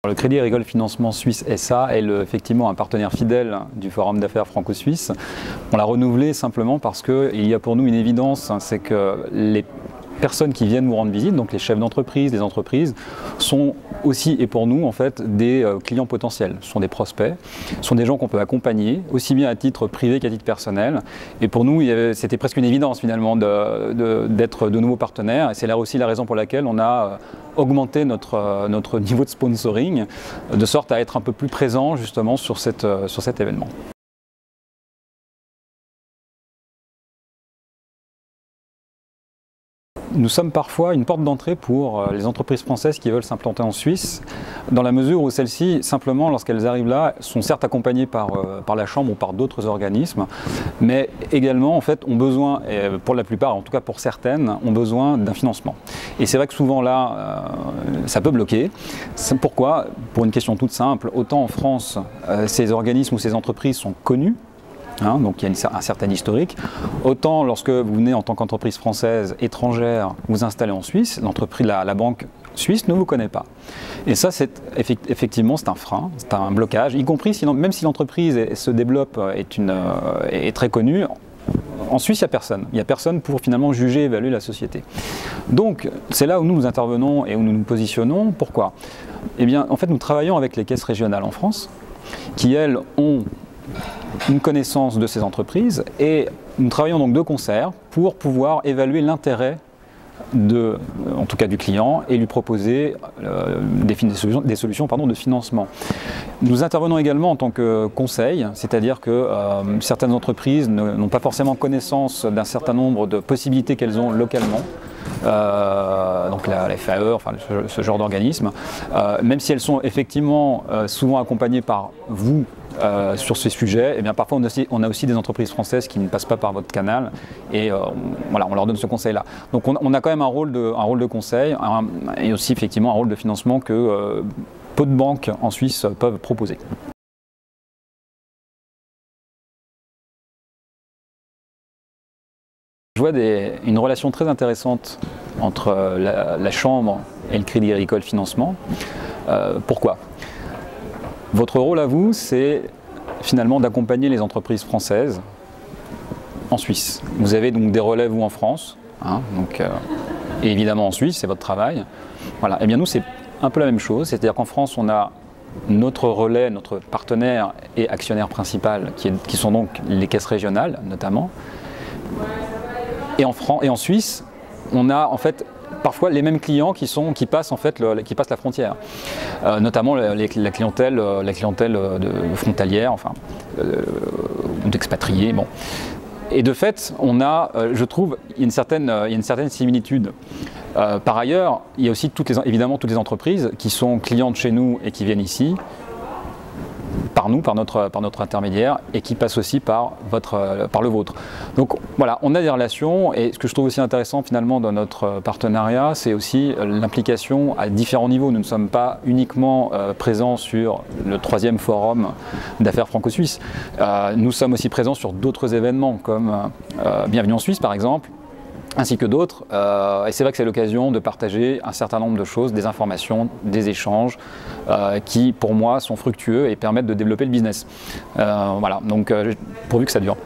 Le Crédit Agricole Financement Suisse SA est effectivement un partenaire fidèle du Forum d'affaires franco-suisse. On l'a renouvelé simplement parce qu'il y a pour nous une évidence, c'est que les personnes qui viennent nous rendre visite, donc les chefs d'entreprise, les entreprises, sont aussi et pour nous en fait des clients potentiels. Ce sont des prospects, ce sont des gens qu'on peut accompagner, aussi bien à titre privé qu'à titre personnel. Et pour nous, c'était presque une évidence finalement d'être de nouveaux partenaires. Et c'est là aussi la raison pour laquelle on a augmenté notre niveau de sponsoring, de sorte à être un peu plus présent justement sur cet événement. Nous sommes parfois une porte d'entrée pour les entreprises françaises qui veulent s'implanter en Suisse, dans la mesure où celles-ci, simplement lorsqu'elles arrivent là, sont certes accompagnées par la Chambre ou par d'autres organismes, mais également en fait ont besoin, pour la plupart, en tout cas pour certaines, ont besoin d'un financement. Et c'est vrai que souvent là, ça peut bloquer. Pourquoi? Pour une question toute simple, autant en France, ces organismes ou ces entreprises sont connus, donc il y a un certain historique. Autant lorsque vous venez en tant qu'entreprise française étrangère vous installer en Suisse, la banque suisse ne vous connaît pas. Et ça, effectivement, c'est un frein, c'est un blocage, y compris même si l'entreprise se développe, est très connue. En Suisse, il n'y a personne. Il n'y a personne pour finalement juger et évaluer la société. Donc, c'est là où nous intervenons et où nous nous positionnons. Pourquoi? Eh bien, en fait, nous travaillons avec les caisses régionales en France, qui, elles, ont une connaissance de ces entreprises et nous travaillons donc de concert pour pouvoir évaluer l'intérêt en tout cas du client et lui proposer des solutions de financement. Nous intervenons également en tant que conseil, c'est-à-dire que certaines entreprises n'ont pas forcément connaissance d'un certain nombre de possibilités qu'elles ont localement. Donc la FAE, enfin ce genre d'organisme, même si elles sont effectivement souvent accompagnées par vous sur ces sujets, et bien parfois on a aussi des entreprises françaises qui ne passent pas par votre canal et voilà, on leur donne ce conseil-là. Donc on a quand même un rôle de conseil et aussi effectivement un rôle de financement que peu de banques en Suisse peuvent proposer. Je vois une relation très intéressante entre la Chambre et le Crédit Agricole Financement. Pourquoi? Votre rôle à vous, c'est finalement d'accompagner les entreprises françaises en Suisse. Vous avez donc des relais, vous, en France, et évidemment en Suisse, c'est votre travail. Voilà. Et bien nous, c'est un peu la même chose, c'est-à-dire qu'en France, on a notre relais, notre partenaire et actionnaire principal, qui sont donc les caisses régionales, notamment. Et en Suisse, on a en fait parfois les mêmes clients qui passent la frontière, notamment la clientèle frontalière, ou d'expatriés. Bon. Et de fait, on a, je trouve, une certaine similitude. Par ailleurs, il y a aussi évidemment toutes les entreprises qui sont clientes chez nous et qui viennent ici, par notre intermédiaire, et qui passent aussi par le vôtre. Donc voilà, on a des relations, et ce que je trouve aussi intéressant finalement dans notre partenariat, c'est aussi l'implication à différents niveaux. Nous ne sommes pas uniquement présents sur le 3e forum d'affaires franco-suisse. Nous sommes aussi présents sur d'autres événements, comme Bienvenue en Suisse par exemple, ainsi que d'autres, et c'est vrai que c'est l'occasion de partager un certain nombre de choses, des informations, des échanges qui pour moi sont fructueux et permettent de développer le business. Voilà, donc pourvu que ça dure.